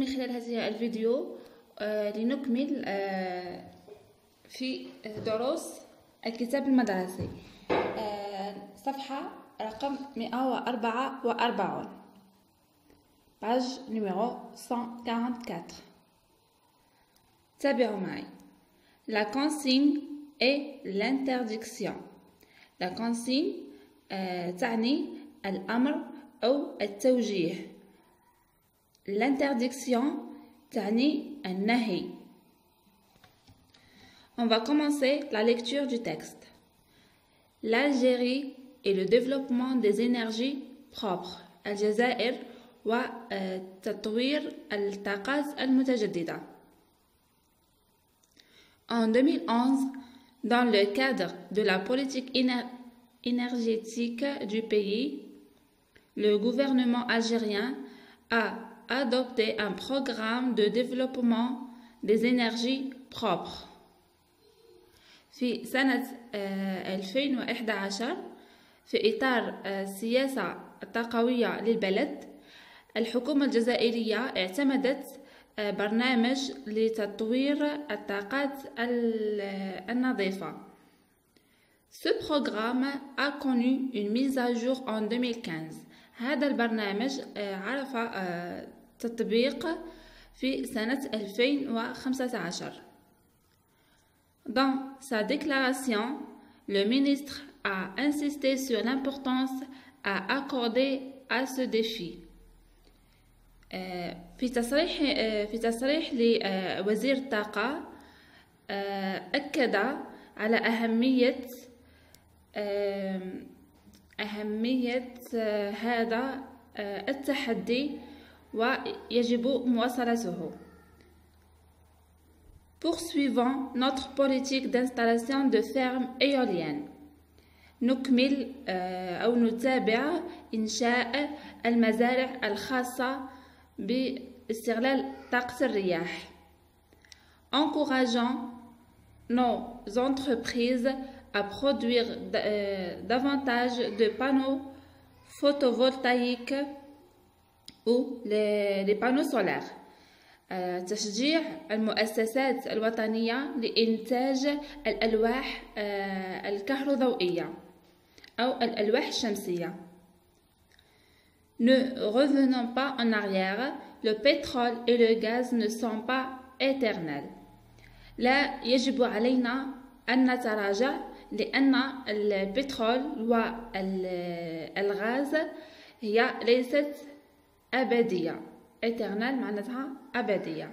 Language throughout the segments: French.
من خلال هذه الفيديو لنكمل في دروس الكتاب المدرسي صفحة رقم 144 page numéro 144. تابعوا معي. La consigne et l'interdiction. La consigne تعني الأمر أو التوجيه. L'interdiction تعني النهي. On va commencer la lecture du texte. L'Algérie et le développement des énergies propres. الجزائر وتطوير الطاقات المتجددة. En 2011, dans le cadre de la politique énergétique du pays, le gouvernement algérien a adopté un programme de développement des énergies propres. في سنة 2011 في إطار السياسة الطاقوية للبلد، الحكومة الجزائرية اعتمدت برنامج لتطوير الطاقات النظيفة. Ce programme a connu une mise à jour en 2015. هذا البرنامج عرف تطبيق في سنة 2015. Dans sa déclaration, le ministre a insisté sur l'importance à accorder à ce défi. في تصريح لوزير الطاقة أكد على أهمية هذا التحدي ويجب مواصلته. Poursuivons notre politique d'installation de fermes éoliennes. نكمل أو نتابع إنشاء المزارع الخاصة باستغلال طاقة الرياح. Encourageons nos entreprises à produire davantage de panneaux photovoltaïques ou les panneaux solaires. تشجيع المؤسسات الوطنية لإنتاج الألواح الكهروضوئية أو الألواح الشمسية. Ne revenons pas en arrière, le pétrole et le gaz ne sont pas éternels. لا يجب علينا أن نتراجع لأن البترول والغاز هي ليست أبدية. éternel معناتها أبدية.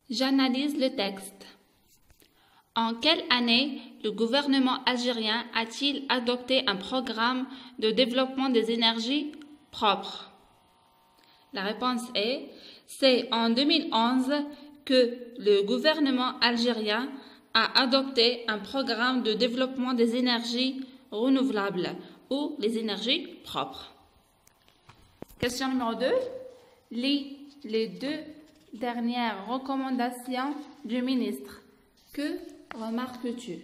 J'analyse le texte. En quelle année le gouvernement algérien a-t-il adopté un programme de développement des énergies propres? La réponse est: c'est en 2011 que le gouvernement algérien a adopté un programme de développement des énergies renouvelables ou les énergies propres. Question numéro 2. Lis les deux dernières recommandations du ministre. Que remarques-tu?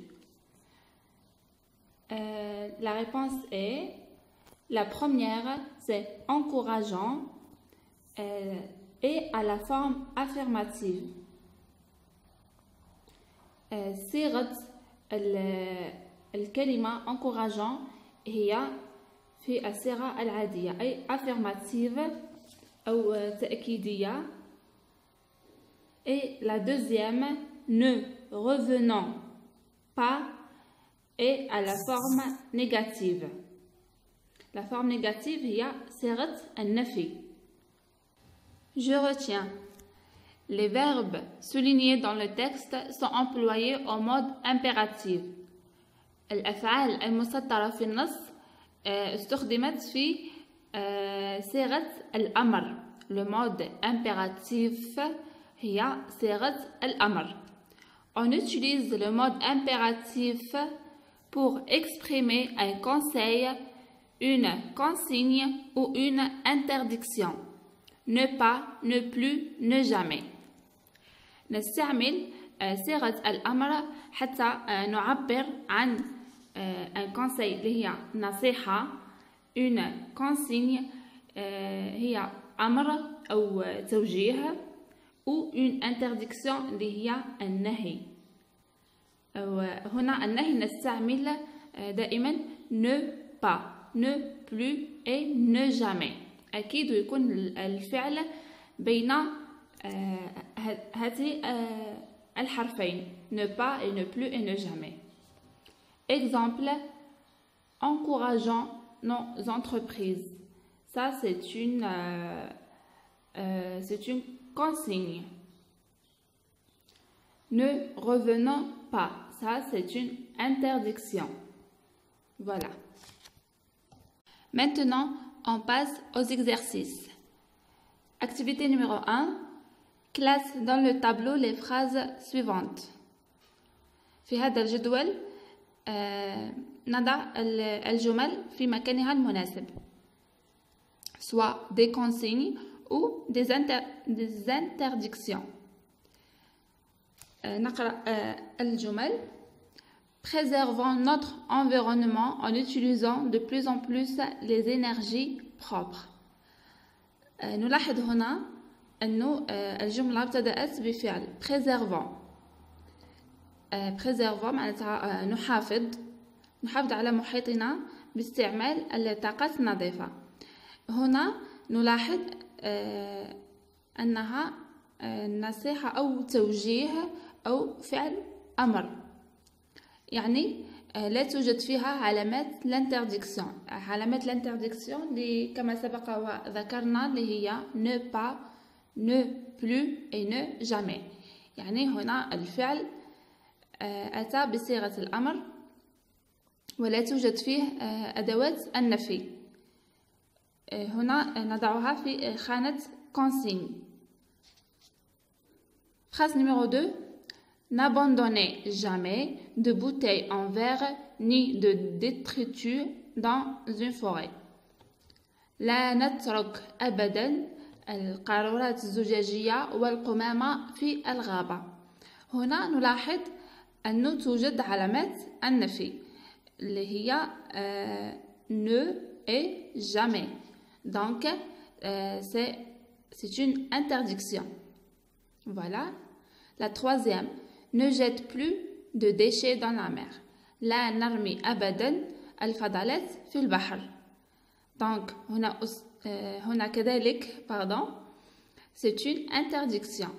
La réponse est: la première, c'est encourageant et à la forme affirmative. صيغة الكلمة encourageant هي في الصيغة العادية أي affirmative أو تأكيدية. Et la deuxième, ne revenons pas, est à la forme négative. La forme négative هي صيغة النفي. Je retiens. Les verbes soulignés dans le texte sont employés en mode impératif. الأفعال المسطرة في النص استخدمت في صيغة الأمر. Le mode impératif هي صيغة الأمر. On utilise le mode impératif pour exprimer un conseil, une consigne ou une interdiction. Ne pas, ne plus, ne jamais. نستعمل صيغة الأمر حتى نعبر عن un conseil اللي هي نصيحة une consigne هي أمر أو توجيه ou une interdiction اللي هي النهي. هنا النهي نستعمل دائما ne pas, ne plus et ne jamais. أكيد يكون الفعل بين هذه الحرفين ne pas et ne plus et ne jamais. Exemple, encourageant nos entreprises. Ça, c'est une consigne. Ne revenons pas. Ça, c'est une interdiction. Voilà. Maintenant, on passe aux exercices. Activité numéro 1. Classe dans le tableau les phrases suivantes. في هذا الجدول نضع الجمل في مكانها المناسب. Soit des consignes ou des interdictions. نقرأ الجمل. Préservons notre environnement en utilisant de plus en plus les énergies propres. نلاحظ هنا أنه الجملة ابتدأت بفعل préservons. préservons معناتها نحافظ على محيطنا باستعمال الطاقات النظيفة. هنا نلاحظ أنها نصيحة أو توجيه أو فعل أمر، يعني لا توجد فيها علامات الانترديكسيون. علامات الانترديكسيون اللي كما سبق وذكرنا اللي هي ne pas, ne plus et ne jamais. يعني هنا الفعل أتى بصيغة الأمر ولا توجد فيه أدوات النفي. هنا نضعها في خانة consigne. Phrase numéro 2. N'abandonnez jamais de bouteilles en verre ni de détritus dans une forêt. لا نترك أبدا القارورات الزجاجية والقمامة في الغابة. هنا نلاحظ أنه توجد علامات النفي اللي هي ne et jamais. Donc, c'est une interdiction. Voilà. La troisième. Ne jette plus de déchets dans la mer. لا نرمي أبدا الفضلات في البحر. Donc, هنا كذلك, pardon, c'est une interdiction.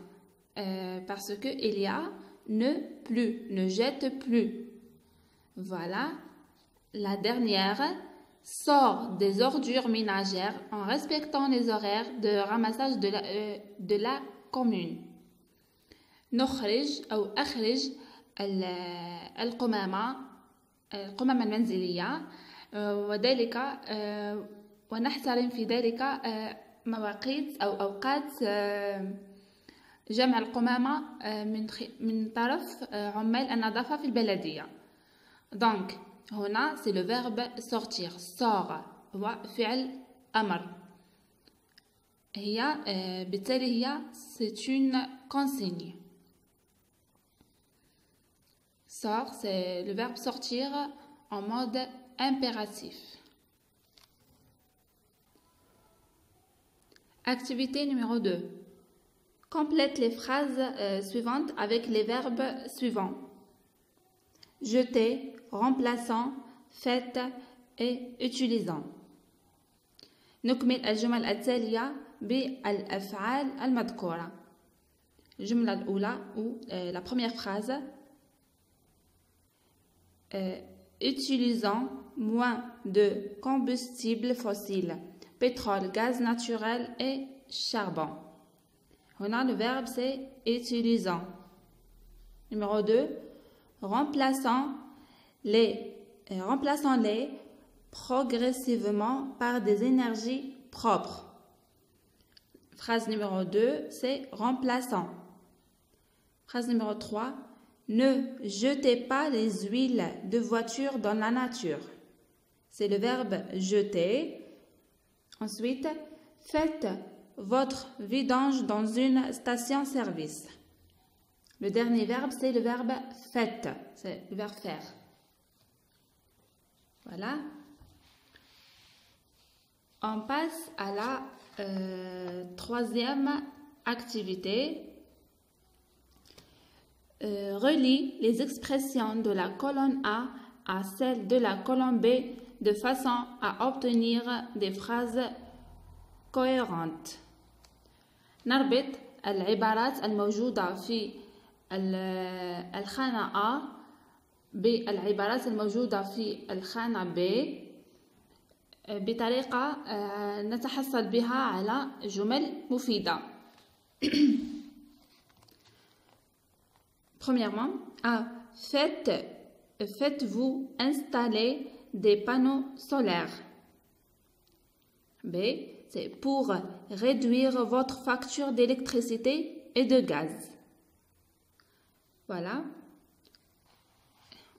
Parce que il y a ne plus, ne jette plus. Voilà. La dernière. Sort des ordures ménagères en respectant les horaires de ramassage de la commune. نخرج أو أخرج القمامة المنزلية وذلك ونحترم في ذلك مواقيت أو أوقات جمع القمامة من طرف عمال النظافة في البلدية. Donc هنا c'est le verbe sortir. sort هو فعل أمر. هي بالتالي هي c'est une consigne. Sort, c'est le verbe sortir en mode impératif. Activité numéro 2. Complète les phrases suivantes avec les verbes suivants. Jeter, remplaçant, fait et utilisant. نكمل الجمل التالية بالأفعال المذكورة. الجملة الأولى ou la première phrase. Utilisant moins de combustibles fossiles, pétrole, gaz naturel et charbon. هنا le verbe c'est utilisant. Numéro 2. Remplaçant les progressivement par des énergies propres. Phrase numéro 2, c'est remplaçant. Phrase numéro 3, ne jetez pas les huiles de voiture dans la nature. C'est le verbe jeter. Ensuite, faites votre vidange dans une station-service. Le dernier verbe, c'est le verbe faites. C'est le verbe faire. Voilà. On passe à la troisième activité. Relie les expressions de la colonne A à celles de la colonne B de façon à obtenir des phrases cohérentes. نربط العبارات الموجودة في الخانة A بالعبارات الموجودة في الخانة B بطريقة نتحصل بها على جمل مفيدة. Premièrement, A. Faites-vous installer des panneaux solaires. B. C'est pour réduire votre facture d'électricité et de gaz. Voilà.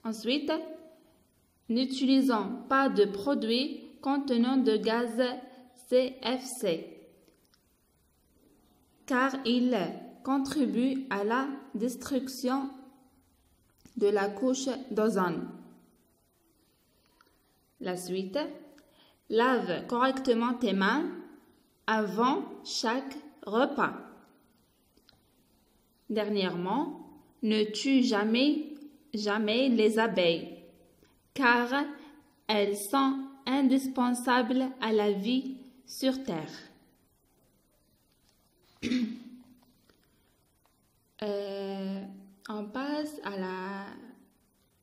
Ensuite, n'utilisons pas de produits contenant de gaz CFC, car il contribue à la destruction de la couche d'ozone. La suite, lave correctement tes mains avant chaque repas. Dernièrement, ne tue jamais les abeilles, car elles sont indispensables à la vie sur Terre. On passe à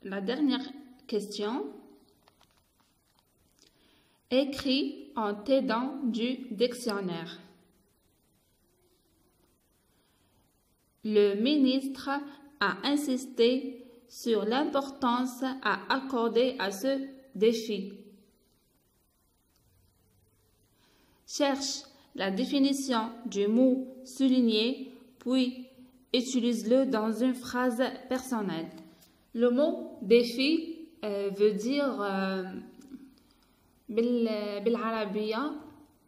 la dernière question. Écris en t'aidant du dictionnaire. Le ministre a insisté sur l'importance à accorder à ce défi. Cherche la définition du mot souligné, puis utilise-le dans une phrase personnelle. Le mot défi veut dire بالعربية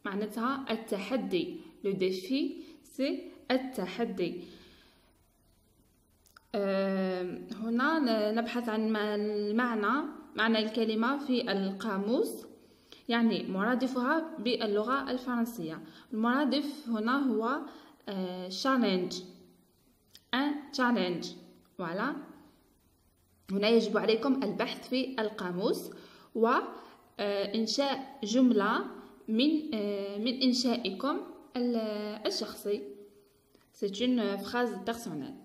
معناتها التحدي. Le défi c'est التحدي. هنا نبحث عن معنى الكلمة في القاموس، يعني مرادفها باللغة الفرنسية. المرادف هنا هو challenge، un challenge. voilà. هنا يجب عليكم البحث في القاموس وإنشاء جملة من إنشائكم الشخصي. C'est une phrase personnelle.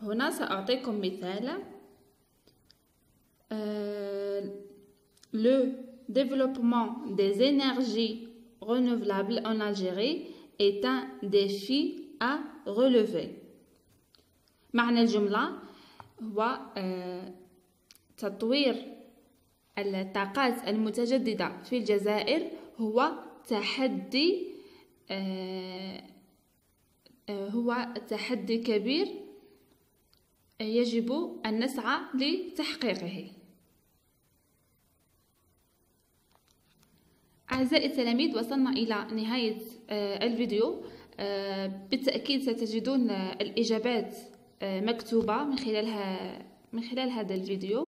هنا سأعطيكم مثال. Le développement des énergies renouvelables en Algérie est un défi à relever. معنى الجملة هو تطوير الطاقات المتجددة في الجزائر هو تحدي كبير يجب أن نسعى لتحقيقه. أعزائي التلاميذ، وصلنا إلى نهاية الفيديو. بالتأكيد ستجدون الإجابات مكتوبة من خلال هذا الفيديو.